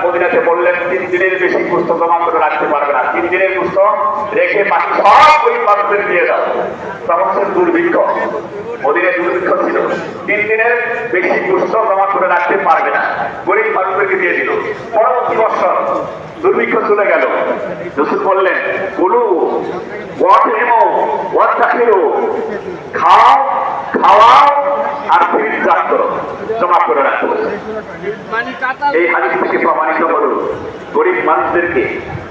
মদিনাতে বললেন 3 দিনের বেশি গোশত জমা করে রাখতে পারবে না, 3 দিনের গোশত রেখে বাকি সব ওই মানুষদের দিয়ে দাও। তখন সে দুর্ভিক্ষ, মদিনায় দুর্ভিক্ষ ছিল, 3 দিনের বেশি গোশত জমা করে রাখতে পারবে না, গরিব মানুষদেরকে দিয়ে দিল। পরবর্তী বছর দুর্ভিক্ষ চলে গেল, রাসূল বললেন কুলু ওয়াতইমু ওয়াত্তাখিরু, খাও খাওয়াও আর ফিরিত দান করো, জমা করে রাখো। এই হাদিস থেকে প্রমাণিত হলো গরিব মানুষদেরকে,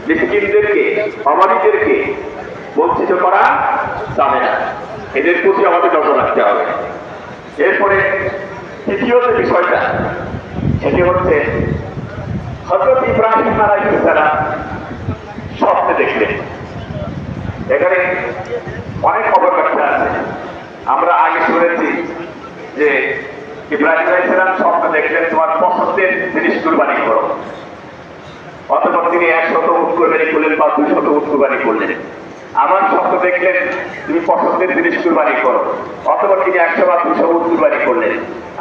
মিসকিনদেরকে, অভাবীদেরকে বঞ্চিত করা যাবে না, এদের প্রতি আমাদের নজর রাখতে হবে। এরপরে তৃতীয় যে বিষয়টা, সেটি হচ্ছে হযরত ইব্রাহিম আলাইহিস সালাম স্বপ্নে দেখলেন। এখানে অনেক অবকাঠা আছে। আমরা আগে শুনেছি যে ইব্রাহিম আলাইহিস সালাম স্বপ্ন দেখলেন তোমার পছন্দের জিনিস কুরবানি করো। অতঃপর তিনি 100 উট কুরবানি করলেন বা 200 উট কুরবানি করলেন। আমার স্বপ্ন দেখলেন তুমি পছন্দের জিনিস কুরবানি করো। অতঃপর তিনি 100 বা 200 উট কুরবানি করলেন।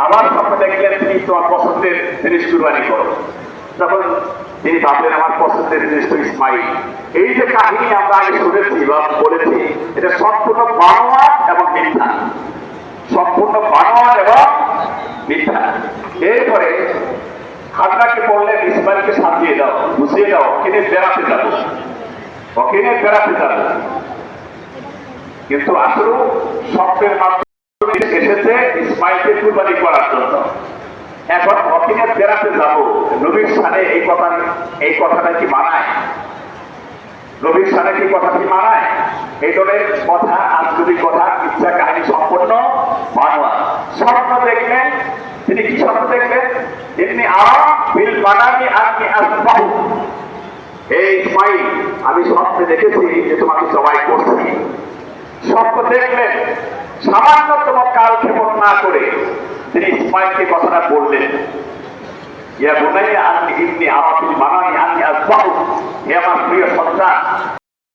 আমার স্বপ্ন দেখলেন তুমি তোমার পছন্দের জিনিস কুরবানি করো। তখন তিনি ভাবলেন আমার পছন্দের জিনিস তো ইসমাইল। এই যে কাহিনী আমরা আগে শুনেছি বা বলেছি, এটা সম্পূর্ণ বানোয়াট এবং মিথ্যা, সম্পূর্ণ বানোয়াট এবং মিথ্যা। এরপরে হাজরাকে বললেন ইসমাইলকে সাজিয়ে দাও, বুঝিয়ে দাও, ওখানে বেড়াতে যাবো, ওখানে বেড়াতে যাবো। কিন্তু আসলে স্বপ্নের মাধ্যমে এসেছে ইসমাইলকে কুরবানি করার জন্য। এখন ওখানে বেড়াতে যাবো, নবীর সামনে এই কথাটা কি মানায়? নবীর সামনে কি কথাটি মানায়? এই ধরনের কথা, আজগুবি কথা, ইচ্ছা কাহিনী সম্পূর্ণ বানোয়াট। স্বপ্ন দেখলেন, তিনি কি স্বপ্ন দেখলেন? এমনি বিল মানামি আন্নী আসবাহু, এই ইসমাইল আমি স্বপ্নে দেখেছি যে তোমাকে জবাই করছি। স্বপ্ন দেখলেন, সামান্যতম কালক্ষেপণ না করে তিনি ইসমাইলকে কথাটা বললেন, ইয়া বুনাইয়া আন্নী ইন্নী আরা বিল মানামি আন্নী আসবাহু, হে আমার প্রিয় সন্তান,